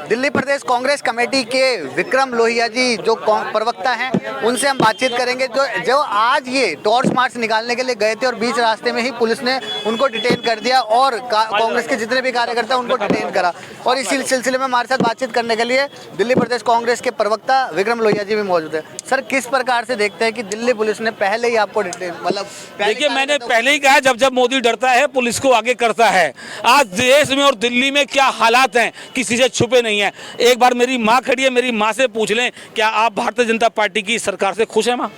दिल्ली प्रदेश Congress committee के विक्रम लोहिया जी जो प्रवक्ता हैं, उनसे हम बातचीत करेंगे। जो आज ये टॉर्च मार्च निकालने के लिए गए थे और बीच रास्ते में ही पुलिस ने उनको डिटेन कर दिया और कांग्रेस के जितने भी कार्यकर्ता उनको डिटेन करा। और इसी सिलसिले में हमारे साथ बातचीत करने के लिए दिल्ली प्रदेश कांग्रेस के प्रवक्ता विक्रम लोहिया जी भी मौजूद है। सर, किस प्रकार से देखते हैं कि दिल्ली पुलिस ने पहले ही आपको डिटेन, मतलब देखिए, मैंने पहले ही कहा, जब जब मोदी डरता है पुलिस को आगे करता है। आज देश में और दिल्ली में क्या हालात हैं किसी से छुपे नहीं है। एक बार मेरी माँ खड़ी है, मेरी माँ से पूछ लें, क्या आप भारतीय जनता पार्टी की सरकार से खुश हैं माँ?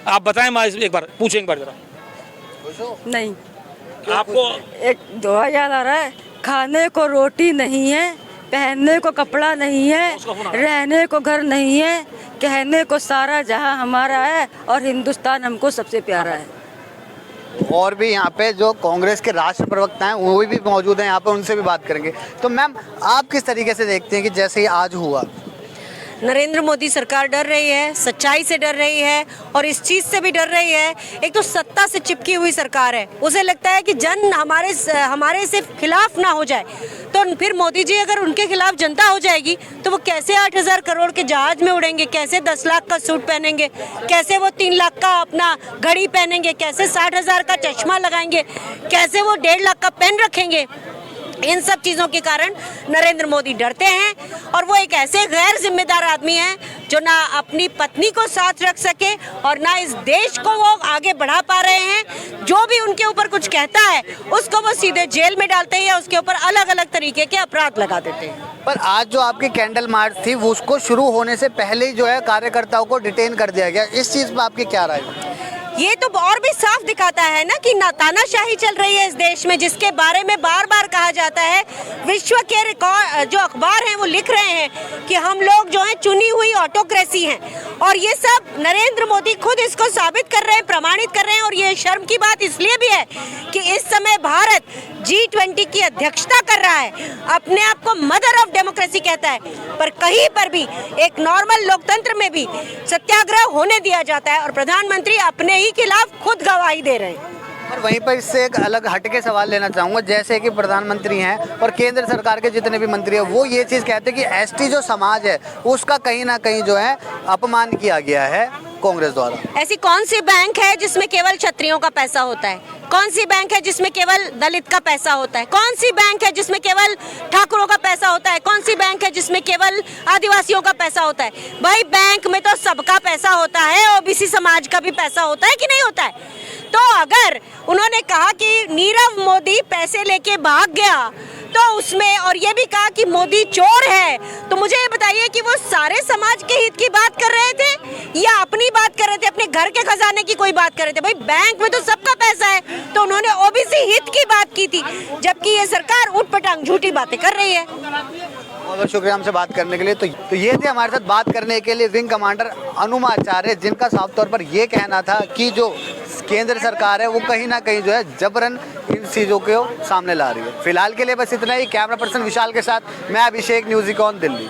आप बताएं माँ, एक बार पूछें, एक बार जरा। नहीं, आपको एक दुआ याद आ रहा है, खाने को रोटी नहीं है, पहनने को कपड़ा नहीं है, रहने को घर नहीं है, कहने को सारा जहां हमारा है और हिंदुस्तान हमको सबसे प्यारा है। और भी यहाँ पे जो कांग्रेस के राष्ट्र प्रवक्ता हैं वो भी मौजूद हैं यहाँ पे, उनसे भी बात करेंगे। तो मैम, आप किस तरीके से देखते हैं कि जैसे ही आज हुआ, नरेंद्र मोदी सरकार डर रही है, सच्चाई से डर रही है और इस चीज़ से भी डर रही है, एक तो सत्ता से चिपकी हुई सरकार है, उसे लगता है कि जन हमारे से खिलाफ ना हो जाए, तो फिर मोदी जी अगर उनके खिलाफ जनता हो जाएगी तो वो कैसे 8,000 करोड़ के जहाज में उड़ेंगे, कैसे 10 लाख का सूट पहनेंगे, कैसे वो 3 लाख का अपना घड़ी पहनेंगे, कैसे 60,000 का चश्मा लगाएंगे, कैसे वो 1.5 लाख का पेन रखेंगे। इन सब चीज़ों के कारण नरेंद्र मोदी डरते हैं और वो एक ऐसे गैर जिम्मेदार आदमी हैं जो ना अपनी पत्नी को साथ रख सके और ना इस देश को वो आगे बढ़ा पा रहे हैं। जो भी उनके ऊपर कुछ कहता है उसको वो सीधे जेल में डालते हैं या उसके ऊपर अलग अलग तरीके के अपराध लगा देते हैं। पर आज जो आपकी कैंडल मार्च थी वो उसको शुरू होने से पहले ही जो है कार्यकर्ताओं को डिटेन कर दिया गया, इस चीज़ में आपकी क्या राय है? ये तो और भी साफ दिखाता है ना कि तानाशाही चल रही है इस देश में, जिसके बारे में बार बार कहा जाता है। विश्व के रिकॉर्ड जो अखबार हैं वो लिख रहे हैं कि हम लोग जो हैं चुनी हुई ऑटोक्रेसी हैं और ये सब नरेंद्र मोदी खुद इसको साबित कर रहे हैं, प्रमाणित कर रहे हैं। और ये शर्म की बात इसलिए भी है कि इस समय भारत G20 की अध्यक्षता कर रहा है, अपने आप को मदर ऑफ डेमोक्रेसी कहता है, पर कहीं पर भी एक नॉर्मल लोकतंत्र में भी सत्याग्रह होने दिया जाता है और प्रधानमंत्री अपने ही खिलाफ खुद गवाही दे रहे हैं। और वहीं पर इससे एक अलग हटके सवाल लेना चाहूँगा, जैसे कि प्रधानमंत्री हैं और केंद्र सरकार के जितने भी मंत्री हैं वो ये चीज़ कहते हैं कि एसटी जो समाज है उसका कहीं ना कहीं जो है अपमान किया गया है कांग्रेस द्वारा। ऐसी कौन सी बैंक है जिसमें केवल क्षत्रियों का पैसा होता है? कौन सी बैंक है जिसमें केवल दलित का पैसा होता है? कौन सी बैंक है जिसमें केवल ठाकुरों का पैसा होता है? कौन सी बैंक है जिसमें केवल आदिवासियों का पैसा होता है? भाई, बैंक में तो सबका पैसा होता है, ओबीसी समाज का भी पैसा होता है कि नहीं होता है? तो अगर उन्होंने कहा कि नीरव मोदी पैसे लेके भाग गया तो उसमें, और ये भी कहा कि मोदी चोर है, तो मुझे ये बताइए कि वो सारे समाज के हित की बात कर रहे थे या अपनी बात कर रहे थे, अपने घर के खजाने की कोई बात कर रहे थे? भाई, बैंक में तो सबका पैसा है, तो उन्होंने ओबीसी हित की बात की थी, जबकि ये सरकार उठपटांग झूठी बातें कर रही है। बहुत शुक्रिया हमसे बात करने के लिए। तो ये थे हमारे साथ बात करने के लिए विंग कमांडर अनुमाचार्य, जिनका साफ तौर पर ये कहना था कि जो केंद्र सरकार है वो कहीं ना कहीं जो है जबरन इन चीज़ों को सामने ला रही है। फिलहाल के लिए बस इतना ही। कैमरा पर्सन विशाल के साथ मैं अभिषेक, न्यूज़ इकॉन, दिल्ली।